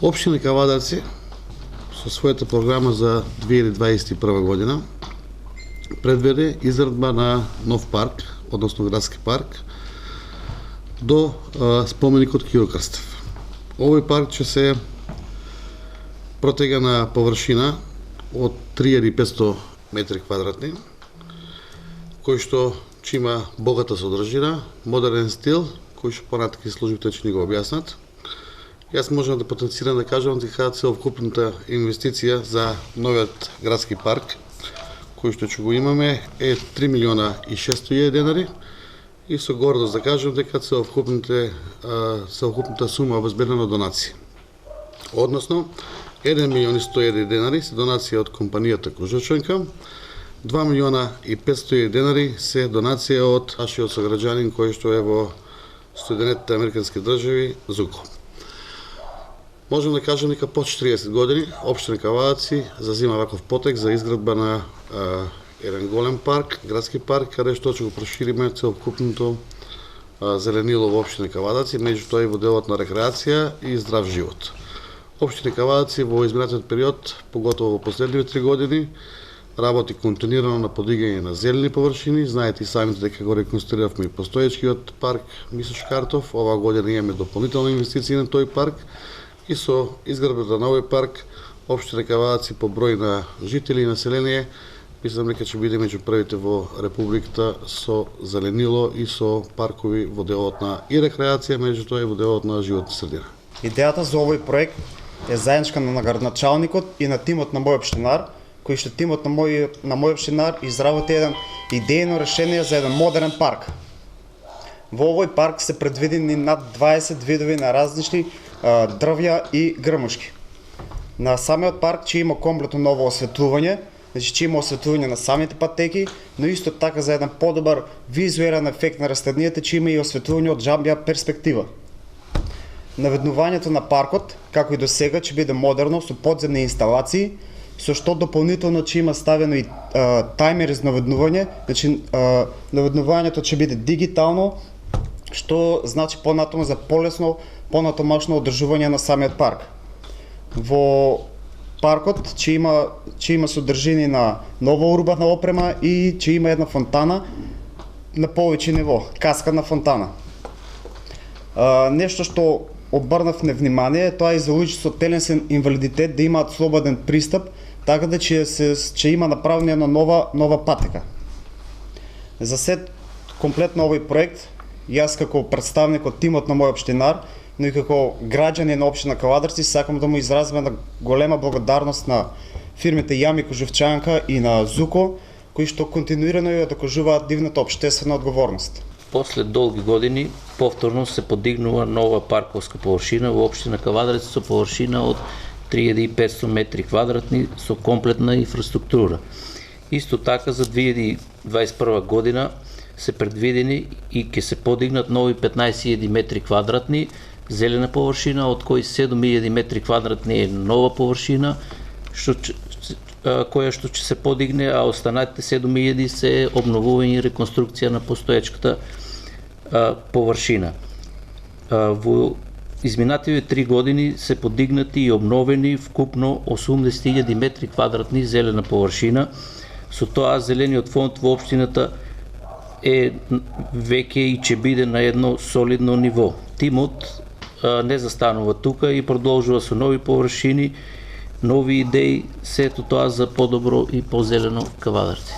Општина Кавадарци со својата програма за 2021 година предвиде изградба на нов парк, односно градски парк, до споменикот Киро Крстев. Овој парк ќе се протега на површина од 3500 метри квадратни, кој што ќе има богата содржина, модерен стил, кој што понатака службите ќе ни го објаснат. Јас можам да потенцирам да кажам дека целокупната инвестиција за новиот градски парк, кој што ќе го имаме, е 3 милиона и 600 денари и со гордост да кажам дека целокупната сума е обезбедена донација. Односно, 1 милион и 100 денари се донација од компанијата Кожучанка, 2 милиона и 500 денари се донација од нашиот сограѓанин кој што е во Соединетите Американски држави, Зуко. Можем да кажем дека по 40 години општина Кавадарци зазима ваков потек за изградба на еден голем парк, градски парк, каде што ќе го прошириме целокупното зеленило во општина Кавадарци, меѓу тоа и во делот на рекреација и здрав живот. Општина Кавадарци во изминатиот период, поготово во последните 3 години, работи континуирано на подигање на зелени површини. Знаете и самите дека го реконструиравме и постоечкиот парк Мисош Картов. Оваа година имаме дополнителни инвестиции на тој парк и со изградбата на овој парк општина Кавадарци по број на жители и население мислам дека ќе биде меѓу првите во републиката со зеленило и со паркови во делот на и рекреација, меѓутоа и во делот на животна средина. Идејата за овој проект е заедничка на градоначалникот и на тимот на мој општинар, кој што тимот на мој општинар изработи еден идејно решение за еден модерен парк. Во овој парк се предвидени над 20 видови на различни дрвја и грмушки. На самиот парк ќе има комплетно ново осветлување, значи ќе има осветлување на самите патеки, но исто така за еден подобар визуелен ефект на растенијата ќе има и осветлување од џамбија перспектива. Наведнувањето на паркот, како и до сега, ќе биде модерно со подземни инсталации, со што дополнително ќе има ставено и тајмери за наведнување, значи наведнувањето ќе биде дигитално, што значи понатаму за полесно, понатамошно одржување на самиот парк. Во паркот ќе има содржини на нова урбана опрема и ќе има една фонтана на повеќе ниво, каскадна фонтана. Нешто што обрнавме внимание, тоа е за луѓе со телесен инвалидитет да имаат слободен пристап, така да ќе има направена една нова патека. За сет комплетно овој проект, јас како представник од тимот на мој општинар, но и како граѓани на општина Кавадарци, сакам да му изразам една голема благодарност на фирмите Јами Кожувчанка и на Зуко, кои што континуирано ја докажуваат дивната општествена одговорност. После долги години повторно се подигнува нова парковска површина во општина Кавадарци со површина од 3500 метри квадратни со комплетна инфраструктура. Исто така за 2021 година се предвидени и ќе се подигнат нови 15.000 метри квадратни зелена површина, од кои 7.000 метри квадратни е нова површина, која што ќе се подигне, а останатите 7.000 се обновување и реконструкција на постоечката површина. Во изминативе 3 години се подигнати и обновени вкупно 80.000 метри квадратни зелена површина. Со тоа зелениот фонд во општината е веќе и ќе биде на едно солидно ниво. Тимот не застанува тука и продолжува со нови површини, нови идеи, сето тоа за подобро и позелено Кавадарци.